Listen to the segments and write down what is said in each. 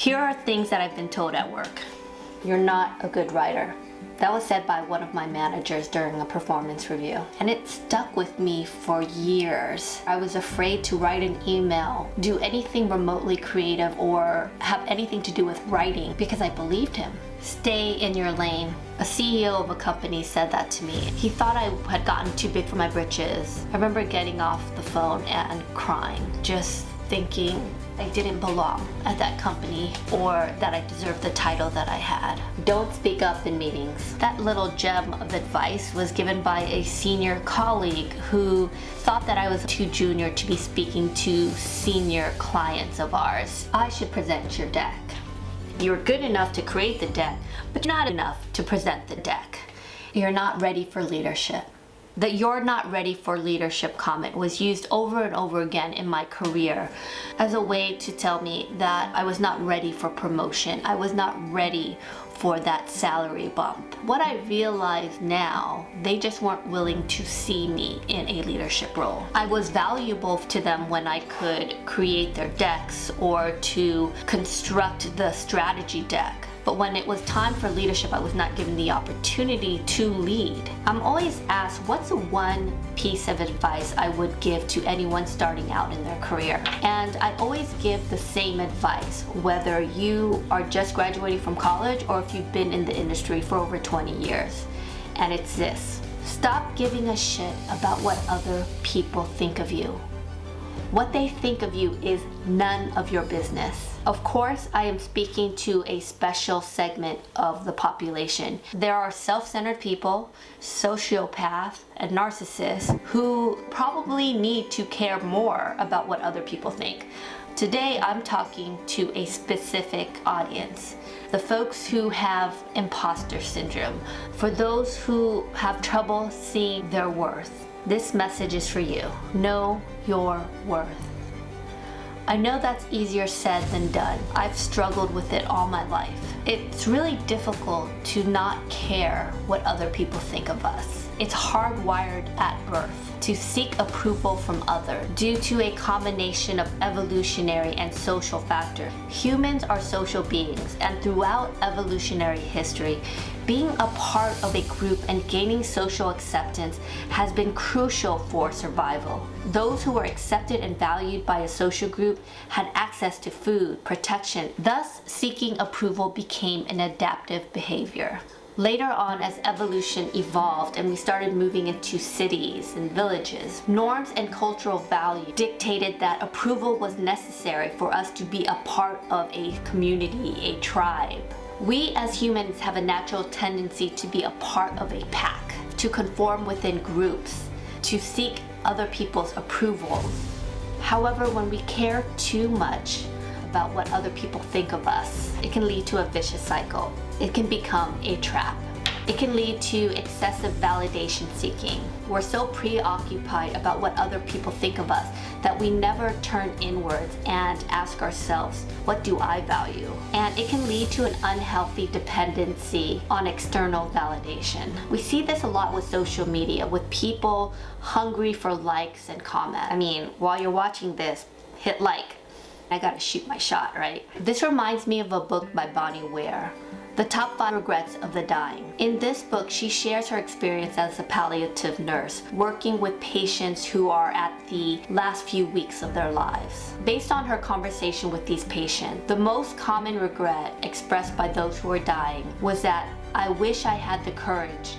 Here are things that I've been told at work. You're not a good writer. That was said by one of my managers during a performance review, and it stuck with me for years. I was afraid to write an email, do anything remotely creative, or have anything to do with writing because I believed him. Stay in your lane. A CEO of a company said that to me. He thought I had gotten too big for my britches. I remember getting off the phone and crying, just thinking I didn't belong at that company or that I deserved the title that I had. Don't speak up in meetings. That little gem of advice was given by a senior colleague who thought that I was too junior to be speaking to senior clients of ours. I should present your deck. You're good enough to create the deck, but not enough to present the deck. You're not ready for leadership. The "you're not ready for leadership" comment was used over and over again in my career as a way to tell me that I was not ready for promotion. I was not ready for that salary bump. What I realize now, they just weren't willing to see me in a leadership role. I was valuable to them when I could create their decks or to construct the strategy deck. But when it was time for leadership, I was not given the opportunity to lead. I'm always asked, what's the one piece of advice I would give to anyone starting out in their career? And I always give the same advice, whether you are just graduating from college or if you've been in the industry for over 20 years. And it's this: stop giving a shit about what other people think of you. What they think of you is none of your business. Of course, I am speaking to a special segment of the population. There are self-centered people, sociopaths, and narcissists who probably need to care more about what other people think. Today, I'm talking to a specific audience. The folks who have imposter syndrome, for those who have trouble seeing their worth. This message is for you. Know your worth. I know that's easier said than done. I've struggled with it all my life. It's really difficult to not care what other people think of us. It's hardwired at birth to seek approval from others due to a combination of evolutionary and social factors. Humans are social beings, and throughout evolutionary history, being a part of a group and gaining social acceptance has been crucial for survival. Those who were accepted and valued by a social group had access to food, protection, thus seeking approval became an adaptive behavior. Later on, as evolution evolved and we started moving into cities and villages, norms and cultural value dictated that approval was necessary for us to be a part of a community, a tribe. We as humans have a natural tendency to be a part of a pack, to conform within groups, to seek other people's approval. However, when we care too much about what other people think of us, it can lead to a vicious cycle. It can become a trap. It can lead to excessive validation seeking. We're so preoccupied about what other people think of us that we never turn inwards and ask ourselves, what do I value? And it can lead to an unhealthy dependency on external validation. We see this a lot with social media, with people hungry for likes and comments. I mean, while you're watching this, hit like. I gotta shoot my shot, right? This reminds me of a book by Bonnie Ware, The Top 5 Regrets of the Dying. In this book, she shares her experience as a palliative nurse, working with patients who are at the last few weeks of their lives. Based on her conversation with these patients, the most common regret expressed by those who are dying was that I wish I had the courage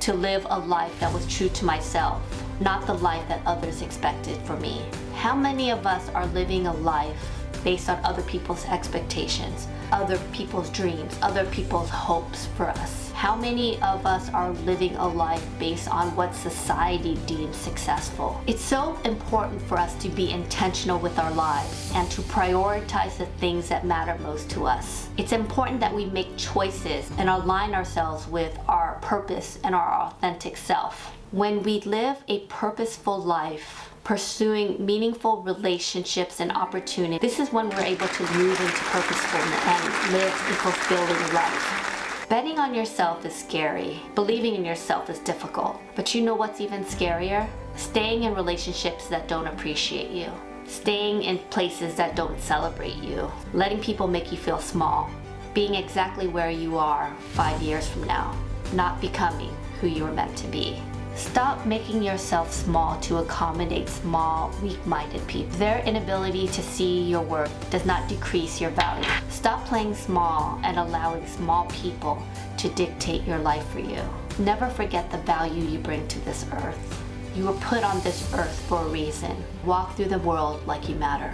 to live a life that was true to myself, not the life that others expected for me. How many of us are living a life based on other people's expectations, other people's dreams, other people's hopes for us? How many of us are living a life based on what society deems successful? It's so important for us to be intentional with our lives and to prioritize the things that matter most to us. It's important that we make choices and align ourselves with our purpose and our authentic self. When we live a purposeful life, pursuing meaningful relationships and opportunities, this is when we're able to move into purposefulness and live a fulfilling life. Betting on yourself is scary. Believing in yourself is difficult. But you know what's even scarier? Staying in relationships that don't appreciate you. staying in places that don't celebrate you, letting people make you feel small, being exactly where you are 5 years from now, not becoming who you were meant to be. Stop making yourself small to accommodate small, weak-minded people. Their inability to see your worth does not decrease your value. Stop playing small and allowing small people to dictate your life for you. Never forget the value you bring to this earth. You were put on this earth for a reason. Walk through the world like you matter.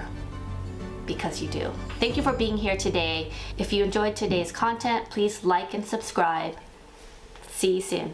Because you do. Thank you for being here today. If you enjoyed today's content, please like and subscribe. See you soon.